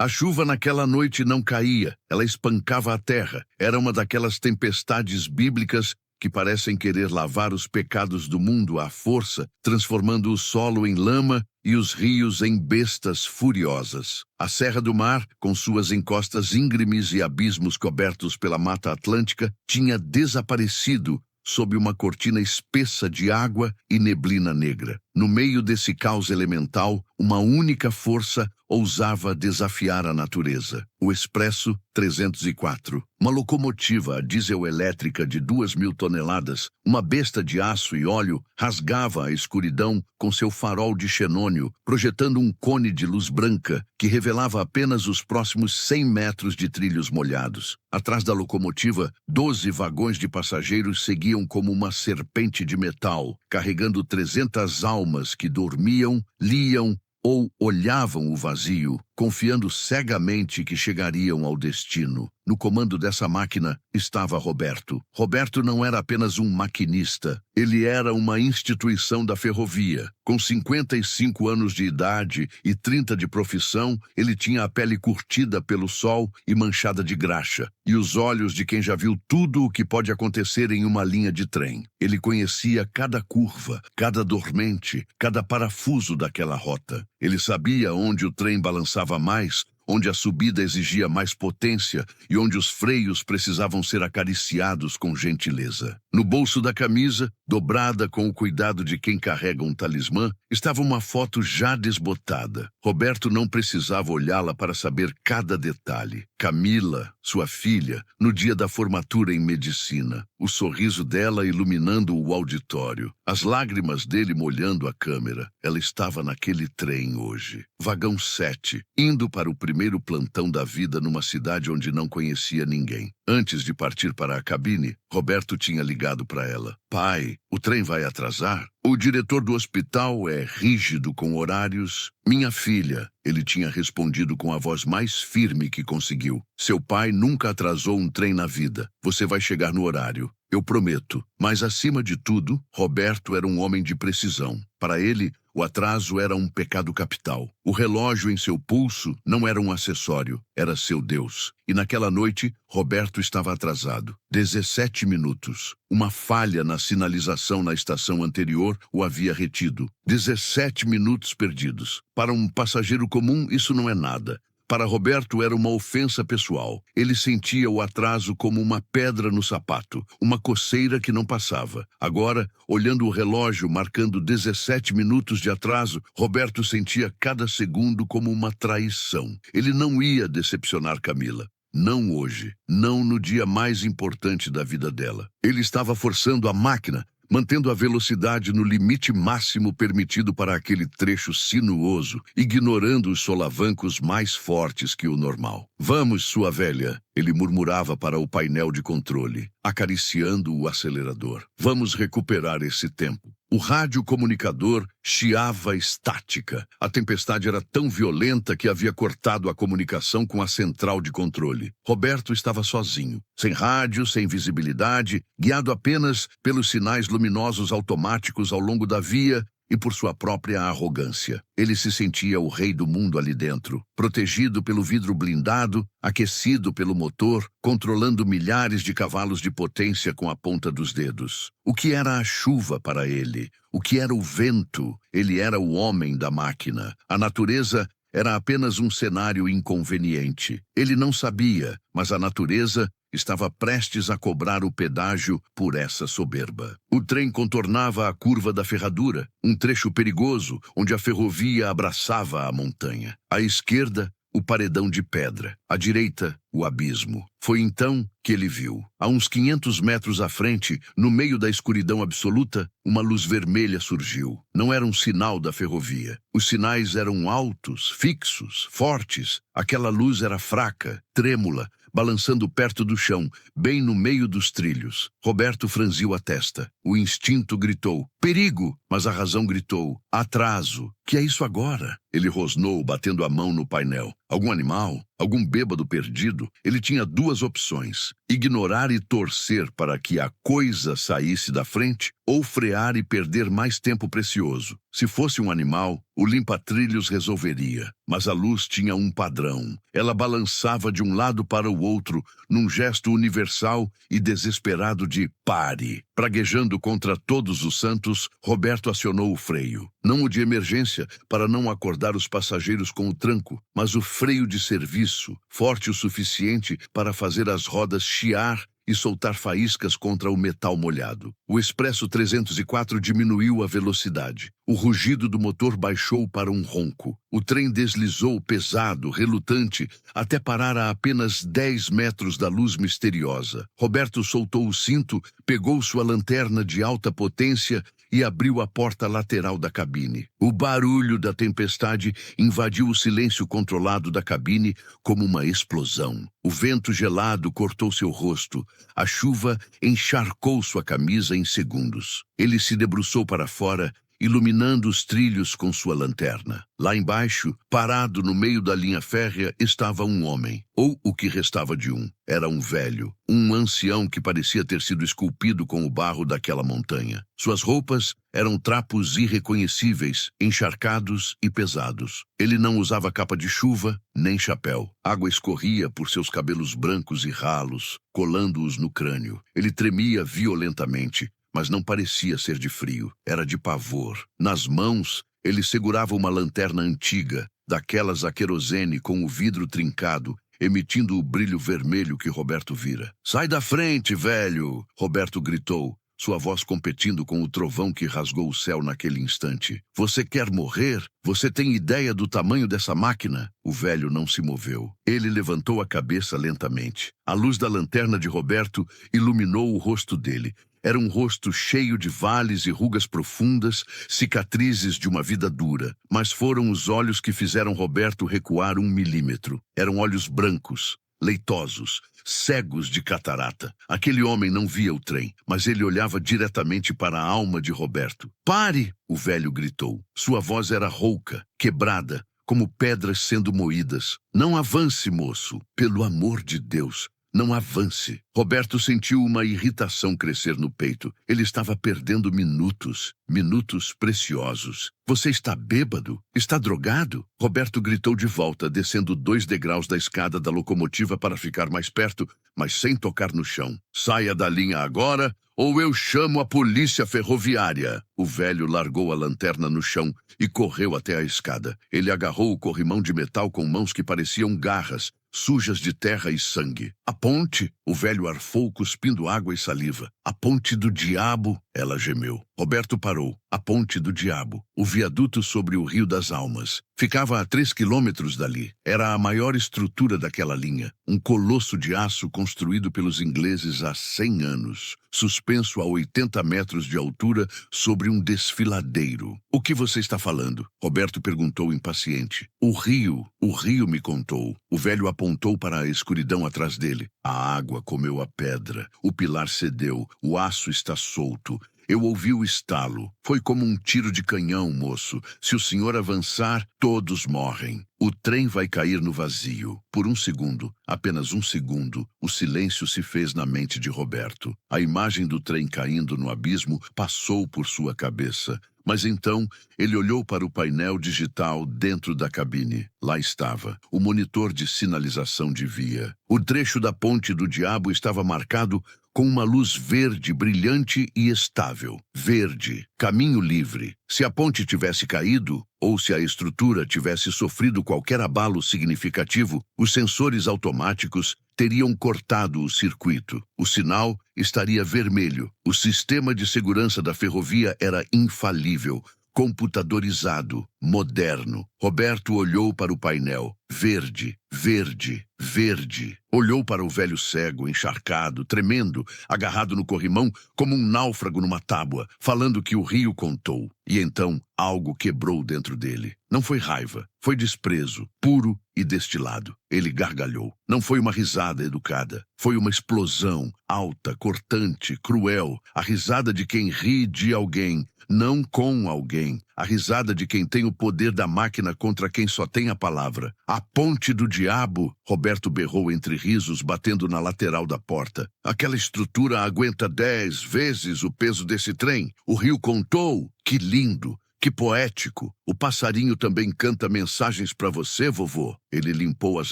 A chuva naquela noite não caía, ela espancava a terra. Era uma daquelas tempestades bíblicas que parecem querer lavar os pecados do mundo à força, transformando o solo em lama e os rios em bestas furiosas. A Serra do Mar, com suas encostas íngremes e abismos cobertos pela Mata Atlântica, tinha desaparecido sob uma cortina espessa de água e neblina negra. No meio desse caos elemental, uma única força ousava desafiar a natureza. O Expresso 304. Uma locomotiva a diesel elétrica de 2.000 toneladas, uma besta de aço e óleo, rasgava a escuridão com seu farol de xenônio, projetando um cone de luz branca que revelava apenas os próximos 100 metros de trilhos molhados. Atrás da locomotiva, 12 vagões de passageiros seguiam como uma serpente de metal, carregando 300 almas que dormiam, liam ou olhavam o vazio, confiando cegamente que chegariam ao destino. No comando dessa máquina estava Roberto. Roberto não era apenas um maquinista, ele era uma instituição da ferrovia. Com 55 anos de idade e 30 de profissão, ele tinha a pele curtida pelo sol e manchada de graxa, e os olhos de quem já viu tudo o que pode acontecer em uma linha de trem. Ele conhecia cada curva, cada dormente, cada parafuso daquela rota. Ele sabia onde o trem balançava mais, onde a subida exigia mais potência e onde os freios precisavam ser acariciados com gentileza. No bolso da camisa, dobrada com o cuidado de quem carrega um talismã, estava uma foto já desbotada. Roberto não precisava olhá-la para saber cada detalhe. Camila, sua filha, no dia da formatura em medicina. O sorriso dela iluminando o auditório. As lágrimas dele molhando a câmera. Ela estava naquele trem hoje. Vagão 7, indo para o primeiro plantão da vida numa cidade onde não conhecia ninguém. Antes de partir para a cabine, Roberto tinha ligado para ela. Pai, o trem vai atrasar? O diretor do hospital é rígido com horários. Minha filha, ele tinha respondido com a voz mais firme que conseguiu. Seu pai nunca atrasou um trem na vida. Você vai chegar no horário. Eu prometo. Mas acima de tudo, Roberto era um homem de precisão. Para ele, o atraso era um pecado capital. O relógio em seu pulso não era um acessório, era seu Deus. E naquela noite, Roberto estava atrasado. 17 minutos. Uma falha na sinalização na estação anterior o havia retido. 17 minutos perdidos. Para um passageiro comum, isso não é nada. Para Roberto era uma ofensa pessoal. Ele sentia o atraso como uma pedra no sapato, uma coceira que não passava. Agora, olhando o relógio marcando 17 minutos de atraso, Roberto sentia cada segundo como uma traição. Ele não ia decepcionar Camila. Não hoje, não no dia mais importante da vida dela. Ele estava forçando a máquina, mantendo a velocidade no limite máximo permitido para aquele trecho sinuoso, ignorando os solavancos mais fortes que o normal. Vamos, sua velha, ele murmurava para o painel de controle, acariciando o acelerador. Vamos recuperar esse tempo. O radiocomunicador chiava estática. A tempestade era tão violenta que havia cortado a comunicação com a central de controle. Roberto estava sozinho, sem rádio, sem visibilidade, guiado apenas pelos sinais luminosos automáticos ao longo da via e por sua própria arrogância. Ele se sentia o rei do mundo ali dentro, protegido pelo vidro blindado, aquecido pelo motor, controlando milhares de cavalos de potência com a ponta dos dedos. O que era a chuva para ele? O que era o vento? Ele era o homem da máquina. A natureza era apenas um cenário inconveniente. Ele não sabia, mas a natureza estava prestes a cobrar o pedágio por essa soberba. O trem contornava a curva da ferradura, um trecho perigoso onde a ferrovia abraçava a montanha. À esquerda, o paredão de pedra. À direita, o abismo. Foi então que ele viu. A uns 500 metros à frente, no meio da escuridão absoluta, uma luz vermelha surgiu. Não era um sinal da ferrovia. Os sinais eram altos, fixos, fortes. Aquela luz era fraca, trêmula, balançando perto do chão, bem no meio dos trilhos. Roberto franziu a testa. O instinto gritou, perigo! Mas a razão gritou, atraso. Que é isso agora? Ele rosnou, batendo a mão no painel. Algum animal? Algum bêbado perdido? Ele tinha duas opções: ignorar e torcer para que a coisa saísse da frente, ou frear e perder mais tempo precioso. Se fosse um animal, o limpa-trilhos resolveria. Mas a luz tinha um padrão. Ela balançava de um lado para o outro, num gesto universal e desesperado de pare. Praguejando contra todos os santos, Roberto acionou o freio. Não o de emergência, para não acordar os passageiros com o tranco, mas o freio de serviço, forte o suficiente para fazer as rodas chiar e soltar faíscas contra o metal molhado. O Expresso 304 diminuiu a velocidade. O rugido do motor baixou para um ronco. O trem deslizou pesado, relutante, até parar a apenas 10 metros da luz misteriosa. Roberto soltou o cinto, pegou sua lanterna de alta potência e abriu a porta lateral da cabine. O barulho da tempestade invadiu o silêncio controlado da cabine como uma explosão. O vento gelado cortou seu rosto. A chuva encharcou sua camisa em segundos. Ele se debruçou para fora, iluminando os trilhos com sua lanterna. Lá embaixo, parado no meio da linha férrea, estava um homem, ou o que restava de um. Era um velho, um ancião que parecia ter sido esculpido com o barro daquela montanha. Suas roupas eram trapos irreconhecíveis, encharcados e pesados. Ele não usava capa de chuva, nem chapéu. Água escorria por seus cabelos brancos e ralos, colando-os no crânio. Ele tremia violentamente, mas não parecia ser de frio, era de pavor. Nas mãos, ele segurava uma lanterna antiga, daquelas a querosene com o vidro trincado, emitindo o brilho vermelho que Roberto vira. "Sai da frente, velho!" Roberto gritou, sua voz competindo com o trovão que rasgou o céu naquele instante. "Você quer morrer? Você tem ideia do tamanho dessa máquina?" O velho não se moveu. Ele levantou a cabeça lentamente. A luz da lanterna de Roberto iluminou o rosto dele. Era um rosto cheio de vales e rugas profundas, cicatrizes de uma vida dura. Mas foram os olhos que fizeram Roberto recuar 1 milímetro. Eram olhos brancos, leitosos, cegos de catarata. Aquele homem não via o trem, mas ele olhava diretamente para a alma de Roberto. "Pare!" o velho gritou. Sua voz era rouca, quebrada, como pedras sendo moídas. "Não avance, moço. Pelo amor de Deus. Não avance." Roberto sentiu uma irritação crescer no peito. Ele estava perdendo minutos, minutos preciosos. "Você está bêbado? Está drogado?" Roberto gritou de volta, descendo 2 degraus da escada da locomotiva para ficar mais perto, mas sem tocar no chão. "Saia da linha agora, ou eu chamo a polícia ferroviária." O velho largou a lanterna no chão e correu até a escada. Ele agarrou o corrimão de metal com mãos que pareciam garras, sujas de terra e sangue. "A ponte!" O velho arfou, cuspindo água e saliva. "A ponte do diabo!" ela gemeu. Roberto parou. A ponte do diabo. O viaduto sobre o Rio das Almas. Ficava a 3 quilômetros dali. Era a maior estrutura daquela linha. Um colosso de aço construído pelos ingleses há 100 anos. Suspenso a 80 metros de altura sobre um desfiladeiro. "O que você está falando?" Roberto perguntou impaciente. O rio me contou." O velho apontou para a escuridão atrás dele. "A água comeu a pedra. O pilar cedeu. O aço está solto. Eu ouvi o estalo. Foi como um tiro de canhão, moço. Se o senhor avançar, todos morrem. O trem vai cair no vazio." Por um segundo, apenas um segundo, o silêncio se fez na mente de Roberto. A imagem do trem caindo no abismo passou por sua cabeça. Mas então, ele olhou para o painel digital dentro da cabine. Lá estava, o monitor de sinalização de via. O trecho da ponte do diabo estava marcado com uma luz verde, brilhante e estável. Verde, caminho livre. Se a ponte tivesse caído, ou se a estrutura tivesse sofrido qualquer abalo significativo, os sensores automáticos teriam cortado o circuito. O sinal estaria vermelho. O sistema de segurança da ferrovia era infalível, computadorizado, moderno. Roberto olhou para o painel. Verde, verde, verde. Olhou para o velho cego, encharcado, tremendo, agarrado no corrimão, como um náufrago numa tábua, falando que o rio contou. E então algo quebrou dentro dele. Não foi raiva, foi desprezo, puro e destilado. Ele gargalhou. Não foi uma risada educada. Foi uma explosão, alta, cortante, cruel. A risada de quem ri de alguém, não com alguém. A risada de quem tem o poder da máquina contra quem só tem a palavra. A ponte do diabo, Roberto berrou entre risos, batendo na lateral da porta. Aquela estrutura aguenta 10 vezes o peso desse trem. O rio contou. Que lindo. Que poético! O passarinho também canta mensagens para você, vovô. Ele limpou as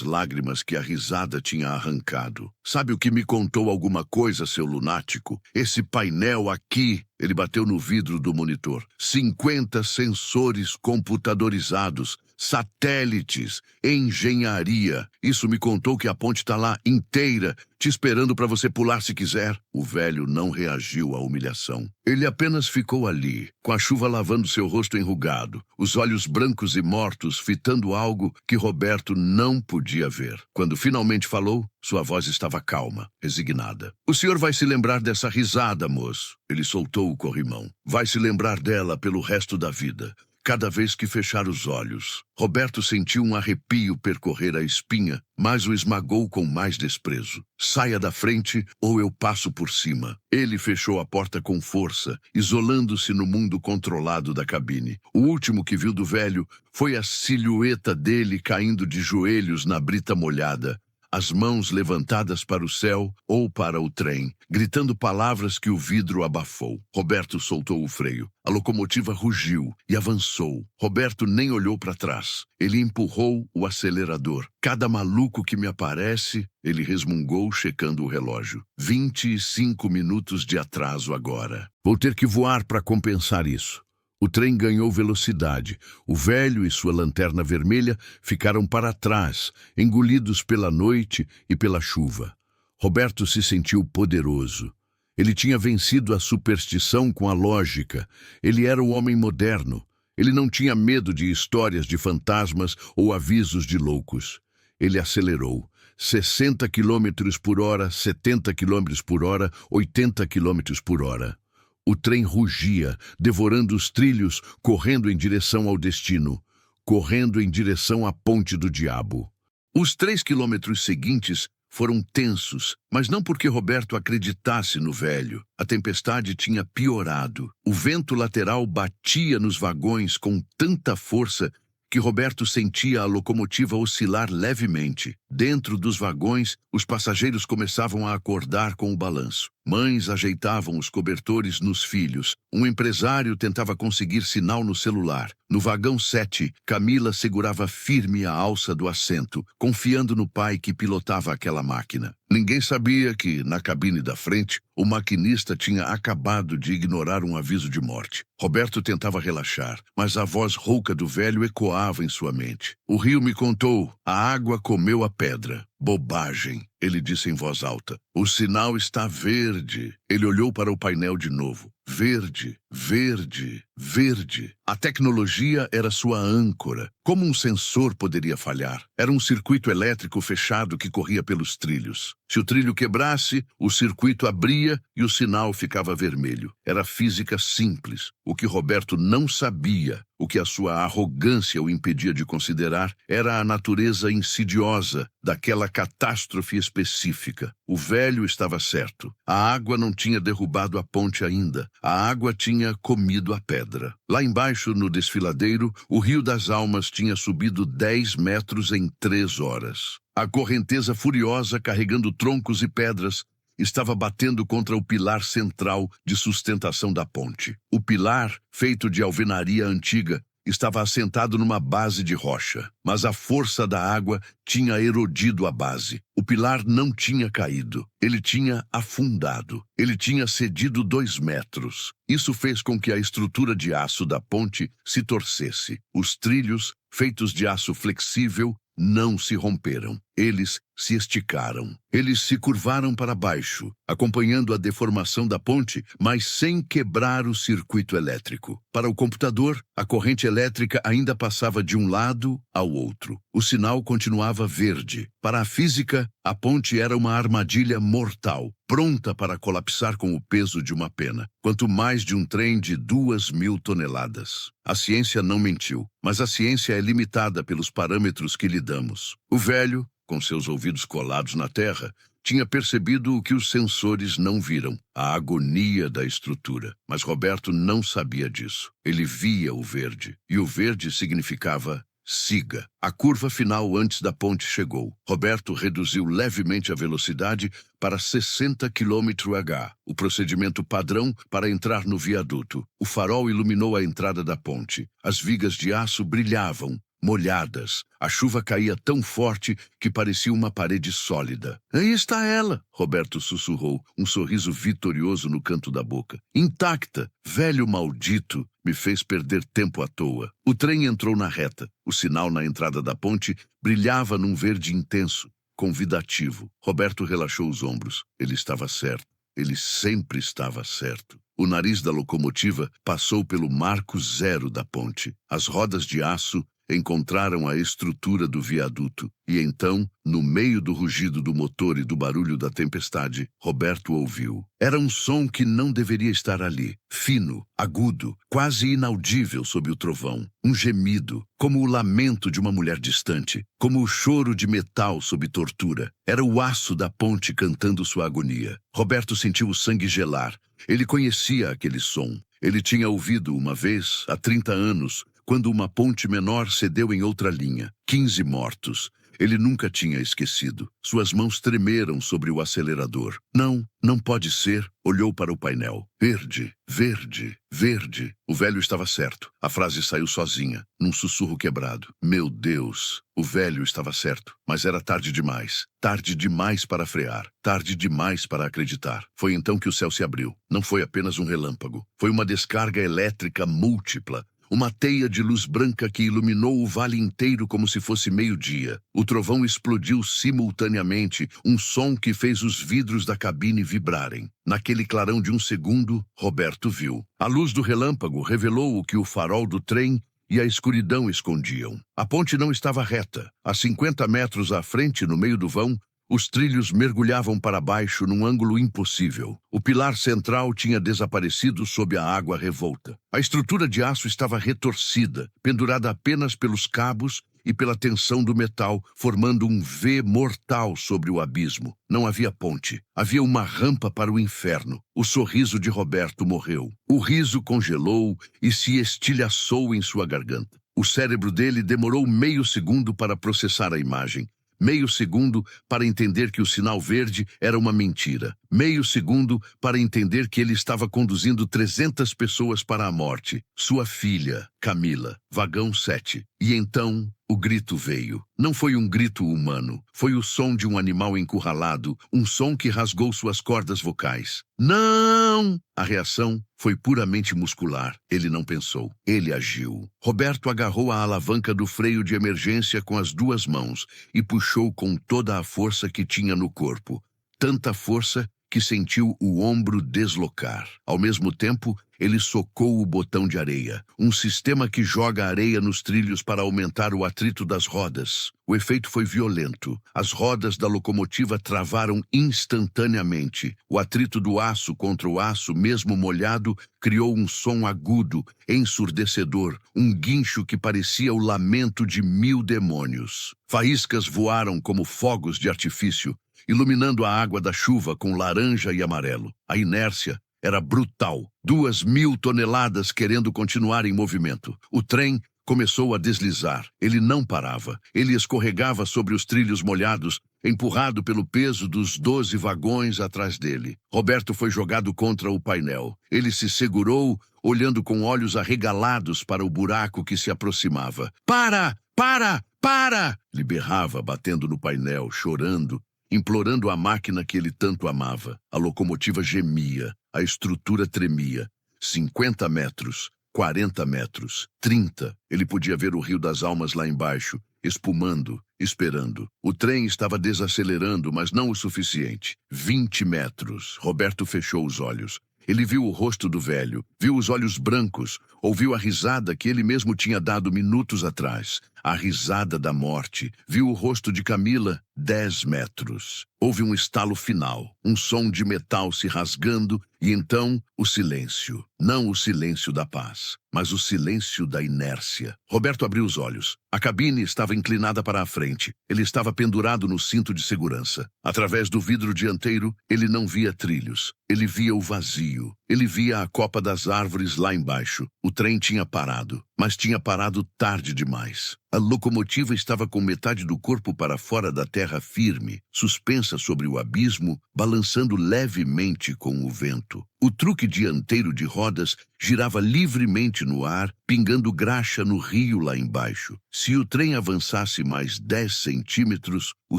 lágrimas que a risada tinha arrancado. Sabe o que me contou alguma coisa, seu lunático? Esse painel aqui, ele bateu no vidro do monitor. 50 sensores computadorizados, satélites, engenharia. Isso me contou que a ponte está lá inteira, te esperando para você pular se quiser. O velho não reagiu à humilhação. Ele apenas ficou ali, com a chuva lavando seu rosto enrugado, os olhos brancos e mortos fitando algo que Roberto não podia ver. Quando finalmente falou, sua voz estava calma, resignada. O senhor vai se lembrar dessa risada, moço. Ele soltou o corrimão. Vai se lembrar dela pelo resto da vida. Cada vez que fechar os olhos, Roberto sentiu um arrepio percorrer a espinha, mas o esmagou com mais desprezo. Saia da frente ou eu passo por cima. Ele fechou a porta com força, isolando-se no mundo controlado da cabine. O último que viu do velho foi a silhueta dele caindo de joelhos na brita molhada, as mãos levantadas para o céu ou para o trem, gritando palavras que o vidro abafou. Roberto soltou o freio. A locomotiva rugiu e avançou. Roberto nem olhou para trás. Ele empurrou o acelerador. Cada maluco que me aparece, ele resmungou, checando o relógio. 25 minutos de atraso agora. Vou ter que voar para compensar isso. O trem ganhou velocidade. O velho e sua lanterna vermelha ficaram para trás, engolidos pela noite e pela chuva. Roberto se sentiu poderoso. Ele tinha vencido a superstição com a lógica. Ele era o homem moderno. Ele não tinha medo de histórias de fantasmas ou avisos de loucos. Ele acelerou. 60 quilômetros por hora, 70 quilômetros por hora, 80 quilômetros por hora. O trem rugia, devorando os trilhos, correndo em direção ao destino, correndo em direção à ponte do diabo. Os 3 quilômetros seguintes foram tensos, mas não porque Roberto acreditasse no velho. A tempestade tinha piorado. O vento lateral batia nos vagões com tanta força que Roberto sentia a locomotiva oscilar levemente. Dentro dos vagões, os passageiros começavam a acordar com o balanço. Mães ajeitavam os cobertores nos filhos. Um empresário tentava conseguir sinal no celular. No vagão 7, Camila segurava firme a alça do assento, confiando no pai que pilotava aquela máquina. Ninguém sabia que, na cabine da frente, o maquinista tinha acabado de ignorar um aviso de morte. Roberto tentava relaxar, mas a voz rouca do velho ecoava em sua mente. O rio me contou, a água comeu a pedra. Bobagem, ele disse em voz alta. O sinal está verde. Ele olhou para o painel de novo. Verde, verde, verde. A tecnologia era sua âncora. Como um sensor poderia falhar? Era um circuito elétrico fechado que corria pelos trilhos. Se o trilho quebrasse, o circuito abria e o sinal ficava vermelho. Era física simples. O que Roberto não sabia, o que a sua arrogância o impedia de considerar, era a natureza insidiosa daquela catástrofe específica. O velho estava certo. A água não tinha derrubado a ponte ainda. A água tinha comido a pedra. Lá embaixo, no desfiladeiro, o Rio das Almas tinha subido 10 metros em 3 horas. A correnteza furiosa, carregando troncos e pedras, estava batendo contra o pilar central de sustentação da ponte. O pilar, feito de alvenaria antiga, estava assentado numa base de rocha, mas a força da água tinha erodido a base. O pilar não tinha caído, ele tinha afundado. Ele tinha cedido 2 metros. Isso fez com que a estrutura de aço da ponte se torcesse. Os trilhos, feitos de aço flexível, não se romperam. Eles se esticaram. Eles se curvaram para baixo, acompanhando a deformação da ponte, mas sem quebrar o circuito elétrico. Para o computador, a corrente elétrica ainda passava de um lado ao outro. O sinal continuava verde. Para a física, a ponte era uma armadilha mortal, pronta para colapsar com o peso de uma pena, quanto mais de um trem de 2.000 toneladas. A ciência não mentiu, mas a ciência é limitada pelos parâmetros que lhe damos. O velho, com seus ouvidos colados na terra, tinha percebido o que os sensores não viram, a agonia da estrutura. Mas Roberto não sabia disso. Ele via o verde, e o verde significava siga. A curva final antes da ponte chegou. Roberto reduziu levemente a velocidade para 60 km/h, o procedimento padrão para entrar no viaduto. O farol iluminou a entrada da ponte. As vigas de aço brilhavam, molhadas. A chuva caía tão forte que parecia uma parede sólida. Aí está ela, Roberto sussurrou, um sorriso vitorioso no canto da boca. Intacta, velho maldito, me fez perder tempo à toa. O trem entrou na reta. O sinal na entrada da ponte brilhava num verde intenso, convidativo. Roberto relaxou os ombros. Ele estava certo. Ele sempre estava certo. O nariz da locomotiva passou pelo marco zero da ponte. As rodas de aço encontraram a estrutura do viaduto. E então, no meio do rugido do motor e do barulho da tempestade, Roberto ouviu. Era um som que não deveria estar ali. Fino, agudo, quase inaudível sob o trovão. Um gemido, como o lamento de uma mulher distante, como o choro de metal sob tortura. Era o aço da ponte cantando sua agonia. Roberto sentiu o sangue gelar. Ele conhecia aquele som. Ele tinha ouvido uma vez, há 30 anos, quando uma ponte menor cedeu em outra linha. 15 mortos. Ele nunca tinha esquecido. Suas mãos tremeram sobre o acelerador. Não, não pode ser. Olhou para o painel. Verde, verde, verde. O velho estava certo. A frase saiu sozinha, num sussurro quebrado. Meu Deus, o velho estava certo. Mas era tarde demais. Tarde demais para frear. Tarde demais para acreditar. Foi então que o céu se abriu. Não foi apenas um relâmpago. Foi uma descarga elétrica múltipla. Uma teia de luz branca que iluminou o vale inteiro como se fosse meio-dia. O trovão explodiu simultaneamente, um som que fez os vidros da cabine vibrarem. Naquele clarão de um segundo, Roberto viu. A luz do relâmpago revelou o que o farol do trem e a escuridão escondiam. A ponte não estava reta. A 50 metros à frente, no meio do vão, os trilhos mergulhavam para baixo num ângulo impossível. O pilar central tinha desaparecido sob a água revolta. A estrutura de aço estava retorcida, pendurada apenas pelos cabos e pela tensão do metal, formando um V mortal sobre o abismo. Não havia ponte. Havia uma rampa para o inferno. O sorriso de Roberto morreu. O riso congelou e se estilhaçou em sua garganta. O cérebro dele demorou meio segundo para processar a imagem. Meio segundo para entender que o sinal verde era uma mentira. Meio segundo para entender que ele estava conduzindo 300 pessoas para a morte. Sua filha, Camila, vagão 7. E então, o grito veio. Não foi um grito humano. Foi o som de um animal encurralado, um som que rasgou suas cordas vocais. Não! A reação foi puramente muscular. Ele não pensou. Ele agiu. Roberto agarrou a alavanca do freio de emergência com as duas mãos e puxou com toda a força que tinha no corpo. Tanta força que sentiu o ombro deslocar. Ao mesmo tempo, ele socou o botão de areia, um sistema que joga areia nos trilhos para aumentar o atrito das rodas. O efeito foi violento. As rodas da locomotiva travaram instantaneamente. O atrito do aço contra o aço, mesmo molhado, criou um som agudo, ensurdecedor, um guincho que parecia o lamento de 1000 demônios. Faíscas voaram como fogos de artifício, iluminando a água da chuva com laranja e amarelo. A inércia era brutal. 2000 toneladas querendo continuar em movimento. O trem começou a deslizar. Ele não parava. Ele escorregava sobre os trilhos molhados, empurrado pelo peso dos 12 vagões atrás dele. Roberto foi jogado contra o painel. Ele se segurou, olhando com olhos arregalados para o buraco que se aproximava. Para! Para! Para! Ele berrava, batendo no painel, chorando, implorando a máquina que ele tanto amava. A locomotiva gemia, a estrutura tremia. 50 metros, 40 metros, 30. Ele podia ver o Rio das Almas lá embaixo, espumando, esperando. O trem estava desacelerando, mas não o suficiente. 20 metros. Roberto fechou os olhos. Ele viu o rosto do velho, viu os olhos brancos, ouviu a risada que ele mesmo tinha dado minutos atrás. A risada da morte. Viu o rosto de Camila. 10 metros. Houve um estalo final, um som de metal se rasgando e então o silêncio. Não o silêncio da paz, mas o silêncio da inércia. Roberto abriu os olhos. A cabine estava inclinada para a frente. Ele estava pendurado no cinto de segurança. Através do vidro dianteiro, ele não via trilhos. Ele via o vazio. Ele via a copa das árvores lá embaixo. O trem tinha parado, mas tinha parado tarde demais. A locomotiva estava com metade do corpo para fora da terra firme, suspensa sobre o abismo, balançando levemente com o vento. O truque dianteiro de rodas girava livremente no ar, pingando graxa no rio lá embaixo. Se o trem avançasse mais 10 centímetros, o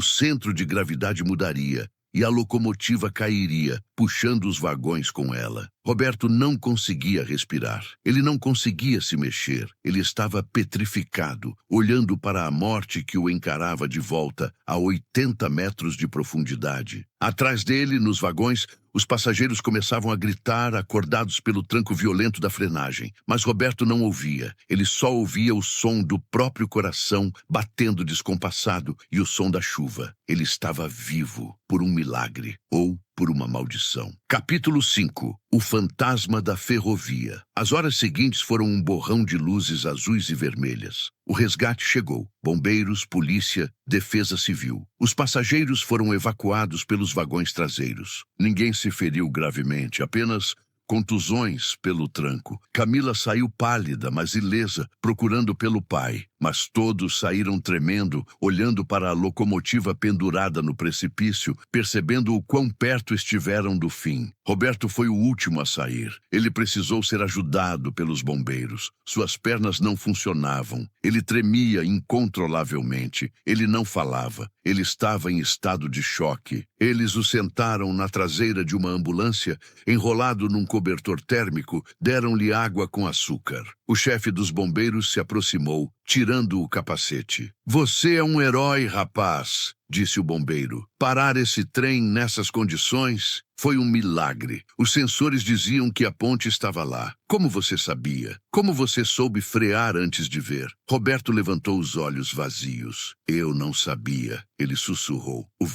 centro de gravidade mudaria e a locomotiva cairia, puxando os vagões com ela. Roberto não conseguia respirar. Ele não conseguia se mexer. Ele estava petrificado, olhando para a morte que o encarava de volta a 80 metros de profundidade. Atrás dele, nos vagões, os passageiros começavam a gritar, acordados pelo tranco violento da frenagem. Mas Roberto não ouvia. Ele só ouvia o som do próprio coração batendo descompassado e o som da chuva. Ele estava vivo por um milagre ou por uma maldição. Capítulo 5. O fantasma da ferrovia. As horas seguintes foram um borrão de luzes azuis e vermelhas. O resgate chegou. Bombeiros, polícia, defesa civil. Os passageiros foram evacuados pelos vagões traseiros. Ninguém se feriu gravemente, apenas contusões pelo tranco. Camila saiu pálida, mas ilesa, procurando pelo pai. Mas todos saíram tremendo, olhando para a locomotiva pendurada no precipício, percebendo o quão perto estiveram do fim. Roberto foi o último a sair. Ele precisou ser ajudado pelos bombeiros. Suas pernas não funcionavam. Ele tremia incontrolavelmente. Ele não falava. Ele estava em estado de choque. Eles o sentaram na traseira de uma ambulância, enrolado num cobertor térmico, deram-lhe água com açúcar. O chefe dos bombeiros se aproximou, tirando o capacete. "Você é um herói, rapaz", disse o bombeiro. "Parar esse trem nessas condições foi um milagre. Os sensores diziam que a ponte estava lá. Como você sabia? Como você soube frear antes de ver?" Roberto levantou os olhos vazios. "Eu não sabia", ele sussurrou. O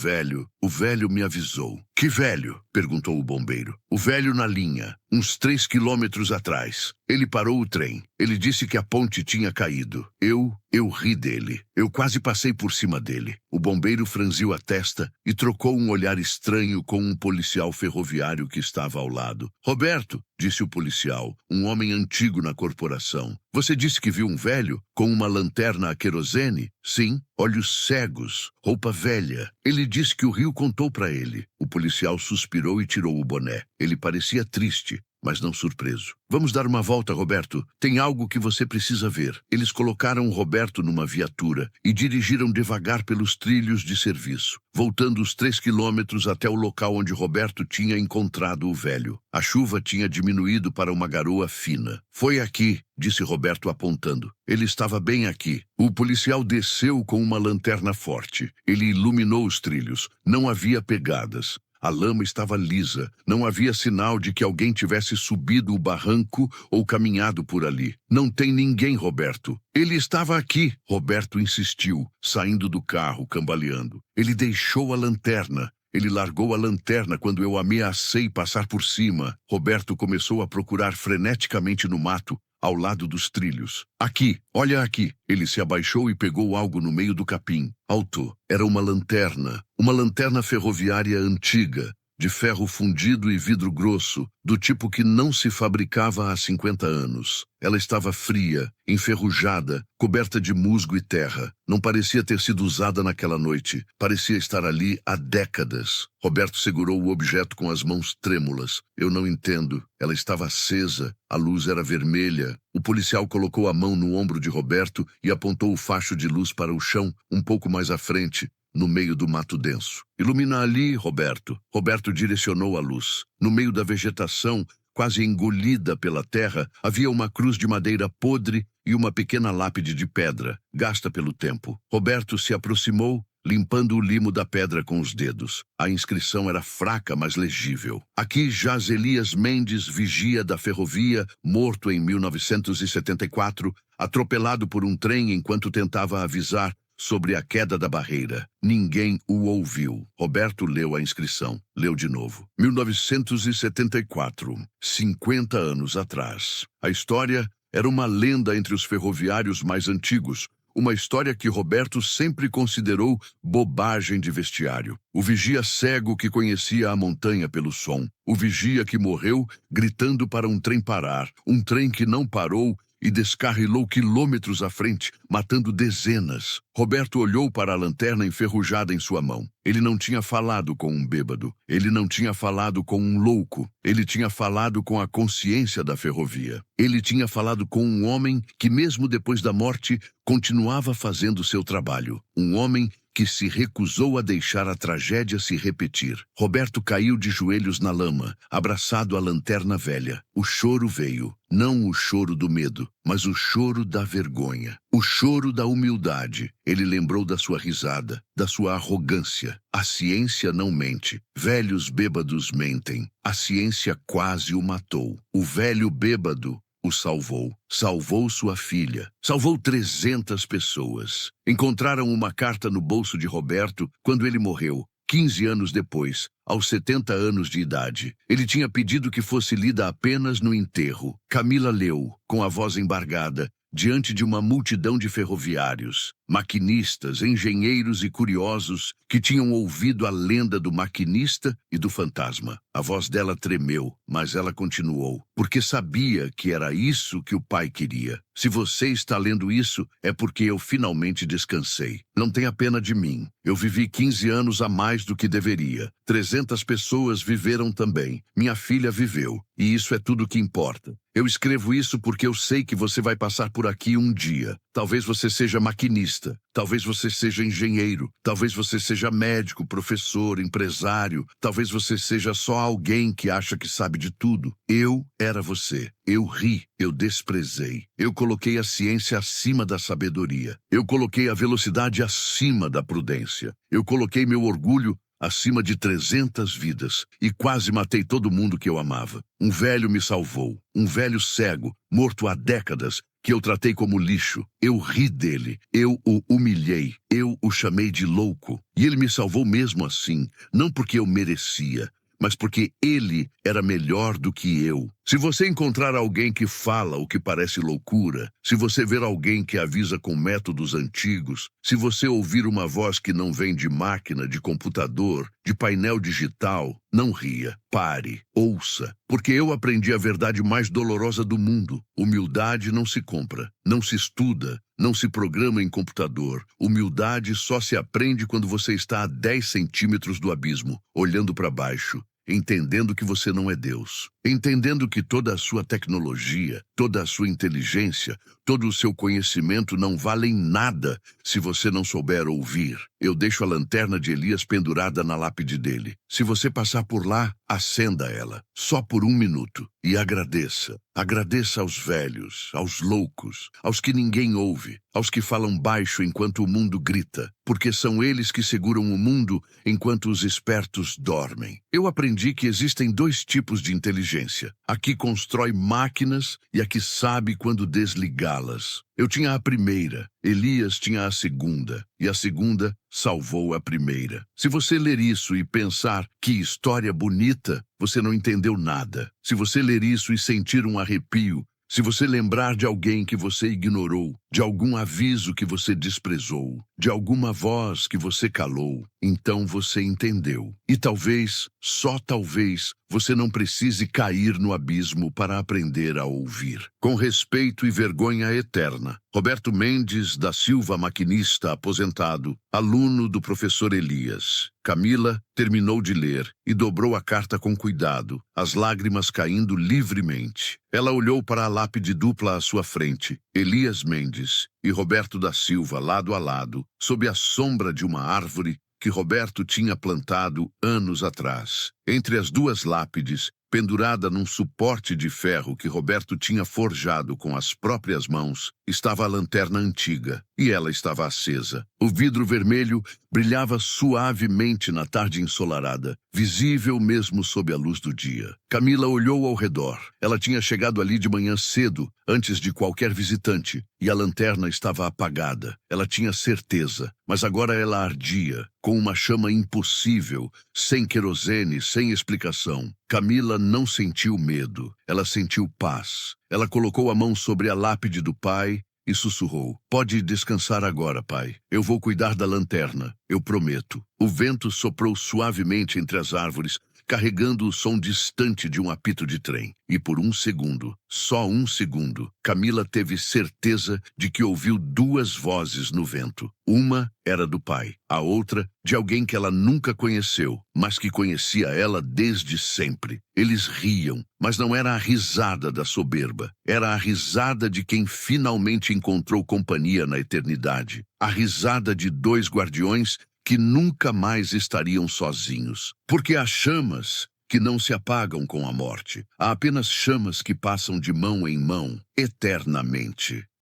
velho me avisou." "Que velho?" perguntou o bombeiro. "O velho na linha, uns 3 quilômetros atrás. Ele parou o trem. Ele disse que a ponte tinha caído. Eu ri dele. Eu quase passei por cima dele." O bombeiro franziu a testa e trocou um olhar estranho com um policial ferroviário que estava ao lado. "Roberto", disse o policial, um homem antigo na corporação. "Você disse que viu um velho com uma lanterna a querosene?" "Sim, olhos cegos, roupa velha. Ele disse que o rio contou para ele." O policial suspirou e tirou o boné. Ele parecia triste, mas não surpreso. "Vamos dar uma volta, Roberto. Tem algo que você precisa ver." Eles colocaram Roberto numa viatura e dirigiram devagar pelos trilhos de serviço, voltando os 3 quilômetros até o local onde Roberto tinha encontrado o velho. A chuva tinha diminuído para uma garoa fina. "Foi aqui", disse Roberto apontando. "Ele estava bem aqui." O policial desceu com uma lanterna forte. Ele iluminou os trilhos. Não havia pegadas. A lama estava lisa. Não havia sinal de que alguém tivesse subido o barranco ou caminhado por ali. "Não tem ninguém, Roberto." "Ele estava aqui", Roberto insistiu, saindo do carro, cambaleando. "Ele deixou a lanterna." "Ele largou a lanterna quando eu ameacei passar por cima." Roberto começou a procurar freneticamente no mato, ao lado dos trilhos. "Aqui, olha aqui." Ele se abaixou e pegou algo no meio do capim. Alto. Era uma lanterna ferroviária antiga, de ferro fundido e vidro grosso, do tipo que não se fabricava há 50 anos. Ela estava fria, enferrujada, coberta de musgo e terra. Não parecia ter sido usada naquela noite. Parecia estar ali há décadas. Roberto segurou o objeto com as mãos trêmulas. "Eu não entendo." Ela estava acesa. A luz era vermelha. O policial colocou a mão no ombro de Roberto e apontou o facho de luz para o chão, um pouco mais à frente, no meio do mato denso. "Ilumina ali, Roberto." Roberto direcionou a luz. No meio da vegetação, quase engolida pela terra, havia uma cruz de madeira podre e uma pequena lápide de pedra, gasta pelo tempo. Roberto se aproximou, limpando o limo da pedra com os dedos. A inscrição era fraca, mas legível. "Aqui jaz Elias Mendes, vigia da ferrovia, morto em 1974, atropelado por um trem enquanto tentava avisar sobre a queda da barreira. Ninguém o ouviu. Roberto leu a inscrição. Leu de novo. 1974, 50 anos atrás. A história era uma lenda entre os ferroviários mais antigos. Uma história que Roberto sempre considerou bobagem de vestiário. O vigia cego que conhecia a montanha pelo som. O vigia que morreu gritando para um trem parar. Um trem que não parou e descarrilou quilômetros à frente, matando dezenas. Roberto olhou para a lanterna enferrujada em sua mão. Ele não tinha falado com um bêbado. Ele não tinha falado com um louco. Ele tinha falado com a consciência da ferrovia. Ele tinha falado com um homem que, mesmo depois da morte, continuava fazendo seu trabalho. Um homem que se recusou a deixar a tragédia se repetir. Roberto caiu de joelhos na lama, abraçado à lanterna velha. O choro veio, não o choro do medo, mas o choro da vergonha. O choro da humildade. Ele lembrou da sua risada, da sua arrogância. A ciência não mente. Velhos bêbados mentem. A ciência quase o matou. O velho bêbado o salvou. Salvou sua filha. Salvou 300 pessoas. Encontraram uma carta no bolso de Roberto quando ele morreu, 15 anos depois, aos 70 anos de idade. Ele tinha pedido que fosse lida apenas no enterro. Camila leu, com a voz embargada, diante de uma multidão de ferroviários, maquinistas, engenheiros e curiosos que tinham ouvido a lenda do maquinista e do fantasma. A voz dela tremeu, mas ela continuou, porque sabia que era isso que o pai queria. Se você está lendo isso, é porque eu finalmente descansei. Não tenha pena de mim. Eu vivi 15 anos a mais do que deveria. 300 pessoas viveram também. Minha filha viveu. E isso é tudo que importa. Eu escrevo isso porque eu sei que você vai passar por aqui um dia. Talvez você seja maquinista, talvez você seja engenheiro, talvez você seja médico, professor, empresário, talvez você seja só alguém que acha que sabe de tudo. Eu era você. Eu ri, eu desprezei. Eu coloquei a ciência acima da sabedoria. Eu coloquei a velocidade acima da prudência. Eu coloquei meu orgulho acima de 300 vidas, e quase matei todo mundo que eu amava. Um velho me salvou, um velho cego, morto há décadas, que eu tratei como lixo. Eu ri dele, eu o humilhei, eu o chamei de louco. E ele me salvou mesmo assim, não porque eu merecia, mas porque ele era melhor do que eu. Se você encontrar alguém que fala o que parece loucura, se você ver alguém que avisa com métodos antigos, se você ouvir uma voz que não vem de máquina, de computador, de painel digital, não ria, pare, ouça, porque eu aprendi a verdade mais dolorosa do mundo. Humildade não se compra, não se estuda, não se programa em computador. Humildade só se aprende quando você está a 10 centímetros do abismo, olhando para baixo, entendendo que você não é Deus, entendendo que toda a sua tecnologia, toda a sua inteligência, todo o seu conhecimento não valem nada se você não souber ouvir. Eu deixo a lanterna de Elias pendurada na lápide dele. Se você passar por lá, acenda ela, só por 1 minuto, e agradeça. Agradeça aos velhos, aos loucos, aos que ninguém ouve, aos que falam baixo enquanto o mundo grita, porque são eles que seguram o mundo enquanto os espertos dormem. Eu aprendi que existem 2 tipos de inteligência: a que constrói máquinas e a que sabe quando desligá-las. Eu tinha a primeira, Elias tinha a segunda, e a segunda salvou a primeira. Se você ler isso e pensar que história bonita, você não entendeu nada. Se você ler isso e sentir um arrepio, se você lembrar de alguém que você ignorou, de algum aviso que você desprezou, de alguma voz que você calou, então você entendeu. E talvez, só talvez, você não precise cair no abismo para aprender a ouvir. Com respeito e vergonha eterna, Roberto Mendes da Silva, maquinista aposentado, aluno do professor Elias. Camila terminou de ler e dobrou a carta com cuidado, as lágrimas caindo livremente. Ela olhou para a lápide dupla à sua frente, Elias Mendes e Roberto da Silva lado a lado, sob a sombra de uma árvore que Roberto tinha plantado anos atrás. Entre as duas lápides, pendurada num suporte de ferro que Roberto tinha forjado com as próprias mãos, estava a lanterna antiga, e ela estava acesa. O vidro vermelho brilhava suavemente na tarde ensolarada, visível mesmo sob a luz do dia. Camila olhou ao redor. Ela tinha chegado ali de manhã cedo, antes de qualquer visitante, e a lanterna estava apagada. Ela tinha certeza, mas agora ela ardia, com uma chama impossível, sem querosene, sem explicação. Camila não sentiu medo, ela sentiu paz. Ela colocou a mão sobre a lápide do pai e sussurrou: "Pode descansar agora, pai. Eu vou cuidar da lanterna, eu prometo." O vento soprou suavemente entre as árvores, carregando o som distante de um apito de trem. E por um segundo, só um segundo, Camila teve certeza de que ouviu duas vozes no vento. Uma era do pai, a outra de alguém que ela nunca conheceu, mas que conhecia ela desde sempre. Eles riam, mas não era a risada da soberba. Era a risada de quem finalmente encontrou companhia na eternidade. A risada de dois guardiões que nunca mais estariam sozinhos. Porque há chamas que não se apagam com a morte. Há apenas chamas que passam de mão em mão eternamente.